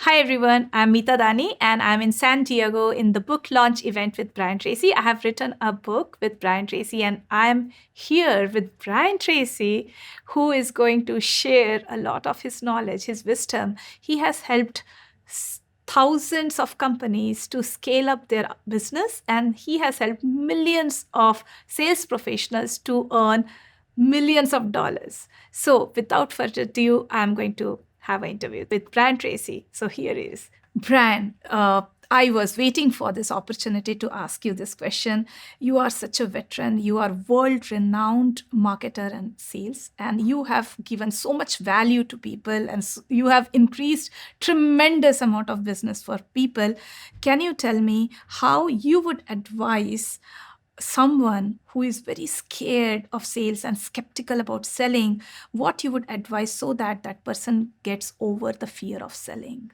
Hi everyone, I'm Meeta Dani and I'm in San Diego in the book launch event with Brian Tracy. I have written a book with Brian Tracy and I'm here with Brian Tracy, who is going to share a lot of his knowledge, his wisdom. He has helped thousands of companies to scale up their business, and he has helped millions of sales professionals to earn millions of dollars. So, without further ado, I'm going to have an interview with Brian Tracy. So, here is Brian. I was waiting for this opportunity to ask you this question. You are such a veteran. You are world-renowned marketer and sales, and you have given so much value to people, and you have increased tremendous amount of business for people. Can you tell me how you would advise someone who is very scared of sales and skeptical about selling, what you would advise so that that person gets over the fear of selling?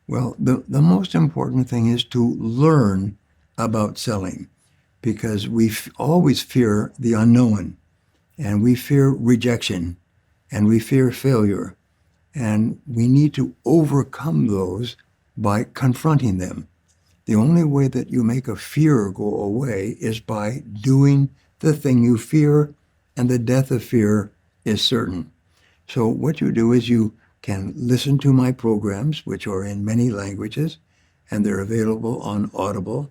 Well, the most important thing is to learn about selling because we always fear the unknown and we fear rejection and we fear failure. And we need to overcome those by confronting them. The only way that you make a fear go away is by doing the thing you fear, and the death of fear is certain. So what you do is you can listen to my programs, which are in many languages, and they're available on Audible,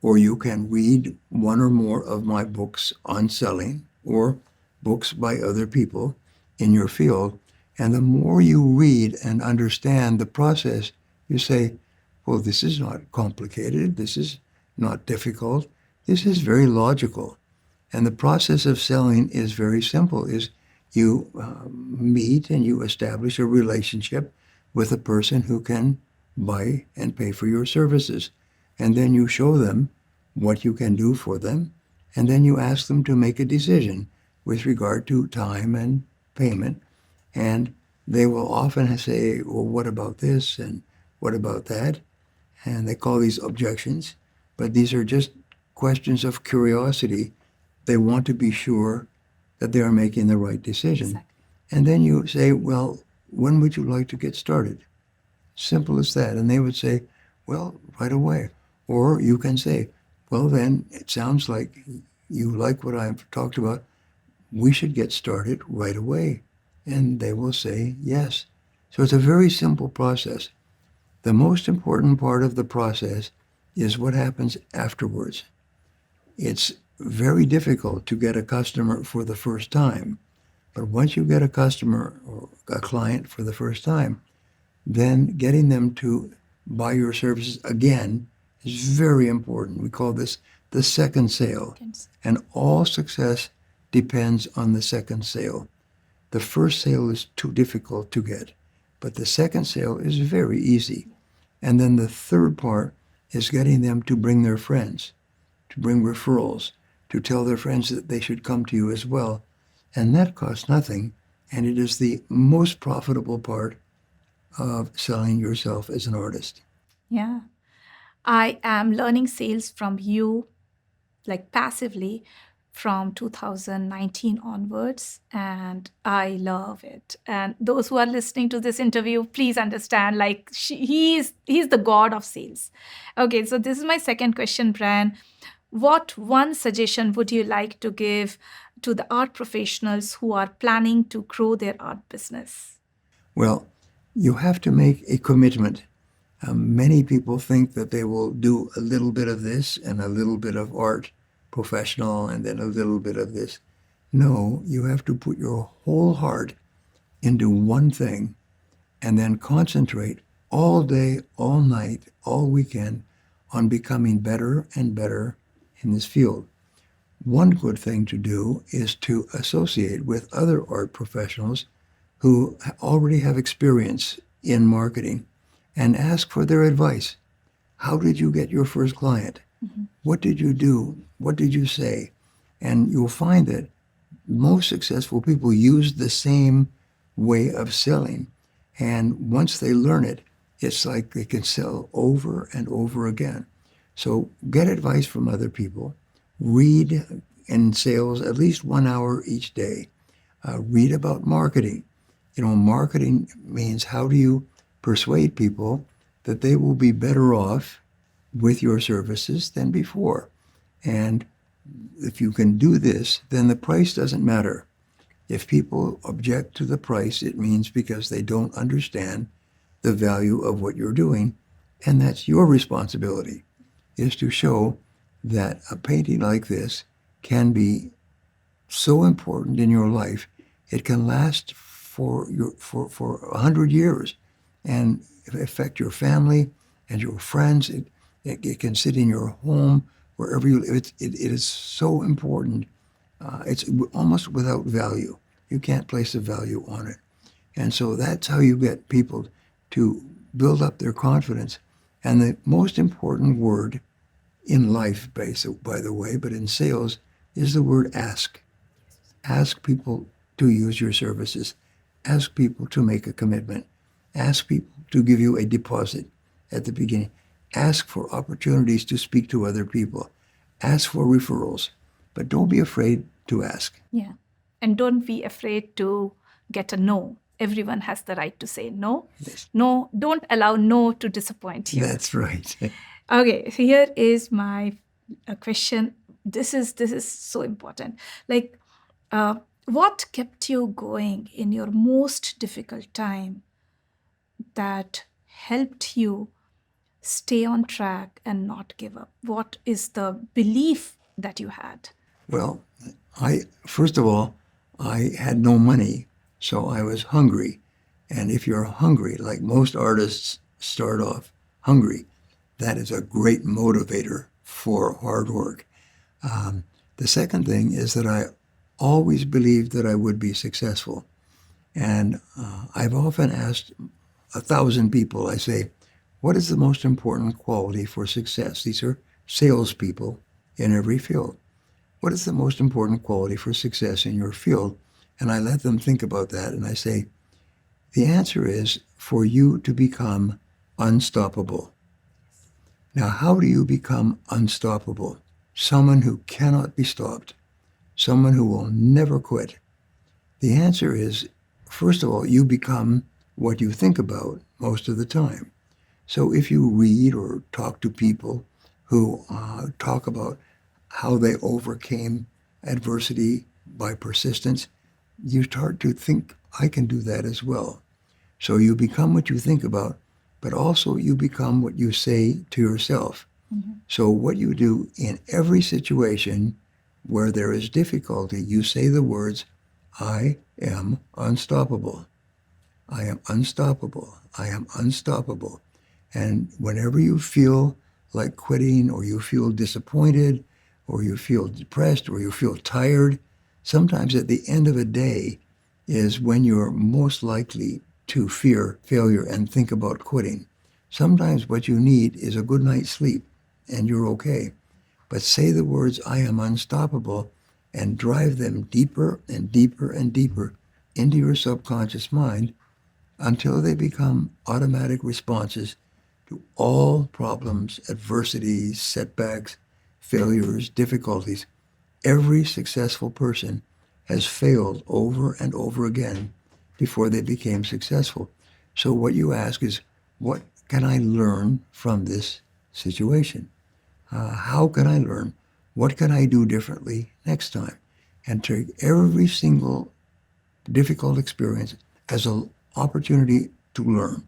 or you can read one or more of my books on selling or books by other people in your field. And the more you read and understand the process, you say, well, this is not complicated. This is not difficult. This is very logical. And the process of selling is very simple, is you meet and you establish a relationship with a person who can buy and pay for your services. And then you show them what you can do for them. And then you ask them to make a decision with regard to time and payment. And they will often say, well, what about this? And what about that? And they call these objections. But these are just questions of curiosity. They want to be sure that they are making the right decision. Exactly. And then you say, well, when would you like to get started? Simple as that. And they would say, well, right away. Or you can say, well, then it sounds like you like what I've talked about. We should get started right away. And they will say yes. So it's a very simple process. The most important part of the process is what happens afterwards. It's very difficult to get a customer for the first time. But once you get a customer or a client for the first time, then getting them to buy your services again is very important. We call this the second sale. And all success depends on the second sale. The first sale is too difficult to get, but the second sale is very easy. And then the third part is getting them to bring their friends, to bring referrals, to tell their friends that they should come to you as well. And that costs nothing. And it is the most profitable part of selling yourself as an artist. Yeah. I am learning sales from you, like passively, from 2019 onwards, and I love it. And those who are listening to this interview, please understand, like he's the god of sales. Okay, so this is my second question, Brian. What one suggestion would you like to give to the art professionals who are planning to grow their art business? Well, you have to make a commitment. Many people think that they will do a little bit of this and a little bit of art professional and then a little bit of this. No, you have to put your whole heart into one thing and then concentrate all day, all night, all weekend on becoming better and better in this field. One good thing to do is to associate with other art professionals who already have experience in marketing and ask for their advice. How did you get your first client? Mm-hmm. What did you do? What did you say? And you'll find that most successful people use the same way of selling. And once they learn it, it's like they can sell over and over again. So get advice from other people. Read in sales at least 1 hour each day. Read about marketing. Marketing means how do you persuade people that they will be better off with your services than before. And if you can do this, then the price doesn't matter. If people object to the price, it means because they don't understand the value of what you're doing. And that's your responsibility, is to show that a painting like this can be so important in your life, it can last for 100 years and affect your family and your friends. It can sit in your home, wherever you live. It is so important. It's almost without value. You can't place a value on it. And so that's how you get people to build up their confidence. And the most important word in life, by the way, but in sales, is the word ask. Ask people to use your services. Ask people to make a commitment. Ask people to give you a deposit at the beginning. Ask for opportunities to speak to other people. Ask for referrals. But don't be afraid to ask. Yeah. And don't be afraid to get a no. Everyone has the right to say no. Yes. No, don't allow no to disappoint you. That's right. Okay, so here is my question. This is so important. Like, what kept you going in your most difficult time that helped you stay on track and not give up? What is the belief that you had? Well, first of all, I had no money, so I was hungry. And if you're hungry, like most artists start off hungry, that is a great motivator for hard work. The second thing is that I always believed that I would be successful. And I've often asked 1,000 people, I say, what is the most important quality for success? These are salespeople in every field. What is the most important quality for success in your field? And I let them think about that, and I say, the answer is for you to become unstoppable. Now, how do you become unstoppable? Someone who cannot be stopped, someone who will never quit. The answer is, first of all, you become what you think about most of the time. So if you read or talk to people who talk about how they overcame adversity by persistence, you start to think, I can do that as well. So you become what you think about, but also you become what you say to yourself. Mm-hmm. So what you do in every situation where there is difficulty, you say the words, I am unstoppable. I am unstoppable. I am unstoppable. And whenever you feel like quitting, or you feel disappointed, or you feel depressed, or you feel tired, sometimes at the end of a day is when you're most likely to fear failure and think about quitting. Sometimes what you need is a good night's sleep, and you're okay. But say the words, I am unstoppable, and drive them deeper and deeper and deeper into your subconscious mind until they become automatic responses to all problems, adversities, setbacks, failures, difficulties. Every successful person has failed over and over again before they became successful. So what you ask is, what can I learn from this situation? How can I learn? What can I do differently next time? And take every single difficult experience as an opportunity to learn.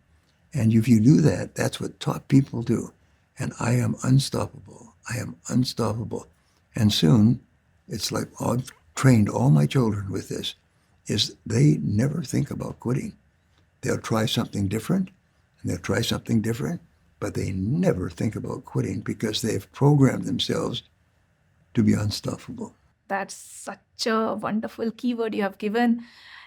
And if you do that, that's what top people do. And I am unstoppable. I am unstoppable. And soon, it's like I've trained all my children with this, is they never think about quitting. They'll try something different, and they'll try something different, but they never think about quitting because they've programmed themselves to be unstoppable. That's such a wonderful keyword you have given.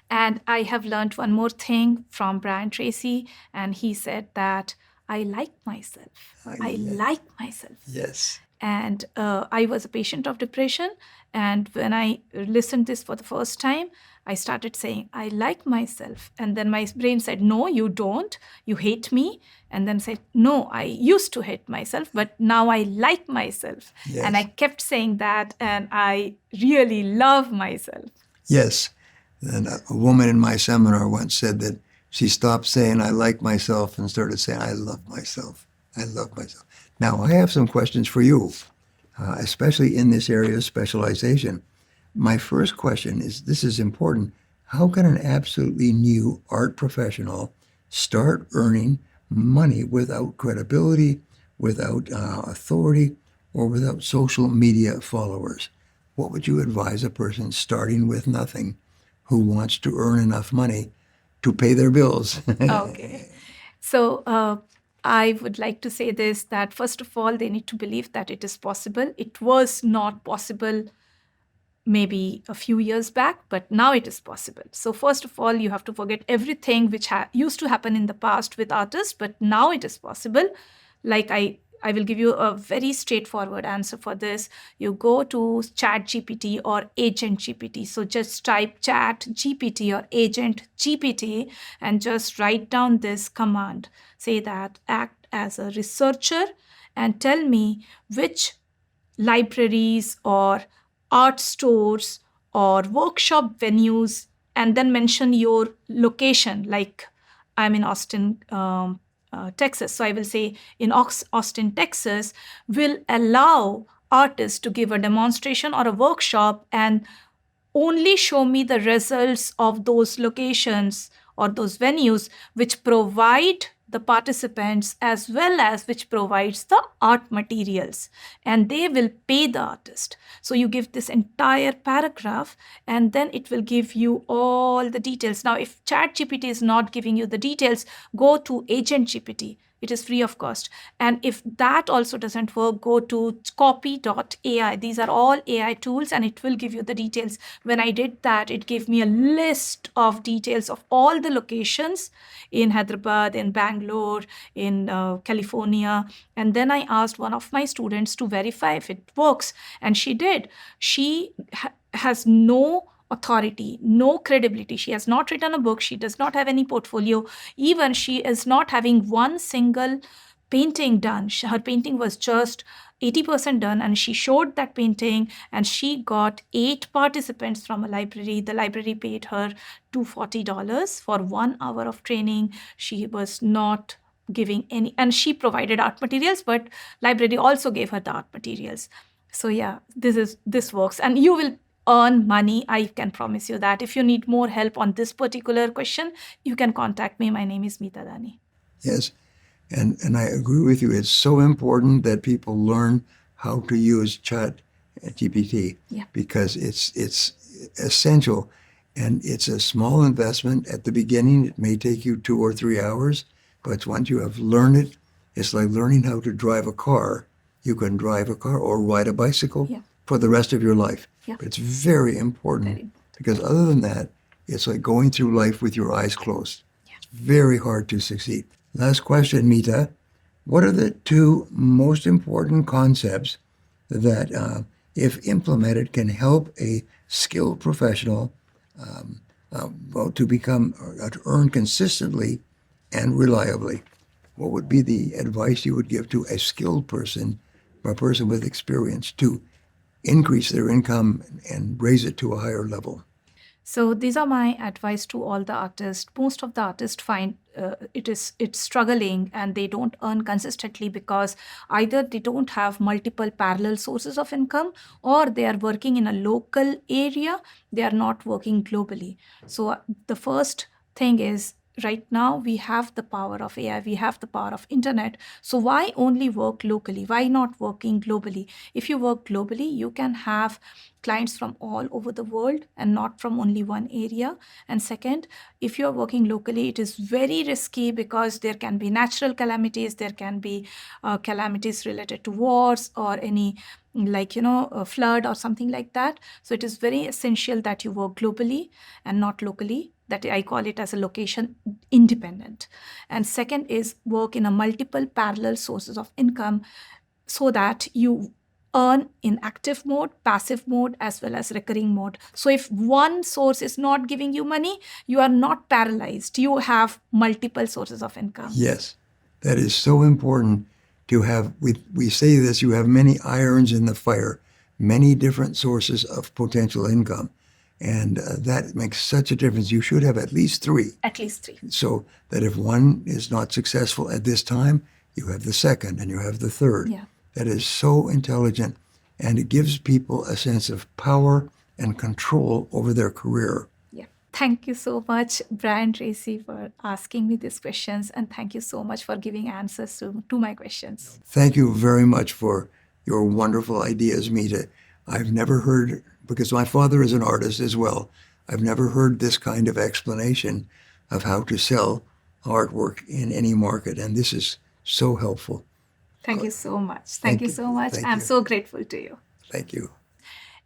And I have learned one more thing from Brian Tracy, and he said that I like myself. I like myself. Yes. And I was a patient of depression. And when I listened this for the first time, I started saying, I like myself. And then my brain said, no, you don't. You hate me. And then said, no, I used to hate myself, but now I like myself. Yes. And I kept saying that, and I really love myself. Yes. And a woman in my seminar once said that She stopped saying, I like myself, and started saying, I love myself. I love myself. Now, I have some questions for you, especially in this area of specialization. My first question is, this is important. How can an absolutely new art professional start earning money without credibility, without authority, or without social media followers? What would you advise a person starting with nothing who wants to earn enough money to pay their bills? Okay. So I would like to say this, that first of all, they need to believe that it is possible. It was not possible maybe a few years back, but now it is possible. So first of all, you have to forget everything which used to happen in the past with artists, but now it is possible. Like I will give you a very straightforward answer for this. You go to Chat GPT or Agent GPT. So just type Chat GPT or Agent GPT and just write down this command. Say that act as a researcher and tell me which libraries or art stores or workshop venues, and then mention your location. Like I'm in Austin, Texas. So I will say in Austin, Texas, will allow artists to give a demonstration or a workshop and only show me the results of those locations or those venues which provide the participants as well as which provides the art materials, and they will pay the artist. So you give this entire paragraph and then it will give you all the details. Now if ChatGPT is not giving you the details, go to Agent GPT. It is free of cost. And if that also doesn't work, go to copy.ai. These are all AI tools and it will give you the details. When I did that, it gave me a list of details of all the locations in Hyderabad, in Bangalore, in California. And then I asked one of my students to verify if it works. And she did. She has no authority, no credibility. She has not written a book. She does not have any portfolio. Even she is not having one single painting done. Her painting was just 80% done, and she showed that painting and she got 8 participants from a library. The library paid her $240 for 1 hour of training. She was not giving any, and she provided art materials, but library also gave her the art materials. So yeah, this works, and you will earn money. I can promise you that. If you need more help on this particular question, you can contact me. My name is Meeta Dani. Yes, and I agree with you. It's so important that people learn how to use Chat GPT because it's essential, and it's a small investment at the beginning. It may take you 2 or 3 hours, but once you have learned it, it's like learning how to drive a car. You can drive a car or ride a bicycle for the rest of your life. But it's very important because other than that, it's like going through life with your eyes closed. It's very hard to succeed. Last question, Meeta. What are the 2 most important concepts that, if implemented, can help a skilled professional to become, to earn consistently and reliably? What would be the advice you would give to a skilled person, a person with experience, to increase their income and raise it to a higher level? So these are my advice to all the artists. Most of the artists find it's struggling and they don't earn consistently because either they don't have multiple parallel sources of income, or they are working in a local area. They are not working globally. So the first thing is, right now we have the power of AI, we have the power of internet. So why only work locally? Why not working globally? If you work globally, you can have clients from all over the world and not from only one area. And second, if you're working locally, it is very risky because there can be natural calamities, there can be calamities related to wars or any a flood or something like that. So it is very essential that you work globally and not locally. That I call it as a location independent. And second is work in a multiple parallel sources of income so that you earn in active mode, passive mode, as well as recurring mode. So if one source is not giving you money, you are not paralyzed. You have multiple sources of income. Yes, that is so important to have. We say this, you have many irons in the fire, many different sources of potential income. And that makes such a difference. You should have at least 3. At least 3. So that if one is not successful at this time, you have the second and you have the third. Yeah. That is so intelligent, and it gives people a sense of power and control over their career. Yeah. Thank you so much, Brian Tracy, for asking me these questions, and thank you so much for giving answers to my questions. Thank you very much for your wonderful ideas, Meeta. I've never heard, because my father is an artist as well, I've never heard this kind of explanation of how to sell artwork in any market, and this is so helpful. Thank you so much. Thank you so much. Thank I'm you. so grateful to you. Thank you.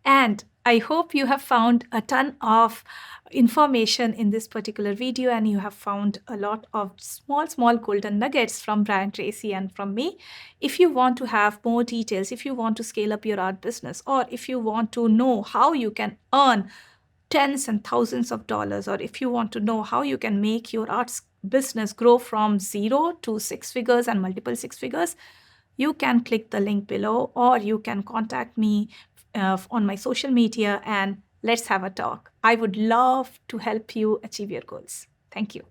And I hope you have found a ton of information in this particular video, and you have found a lot of small golden nuggets from Brian Tracy and from me. If you want to have more details, if you want to scale up your art business, or if you want to know how you can earn tens and thousands of dollars, or if you want to know how you can make your arts business grow from 0 to 6 figures and multiple 6 figures, you can click the link below, or you can contact me on my social media, and let's have a talk. I would love to help you achieve your goals. Thank you.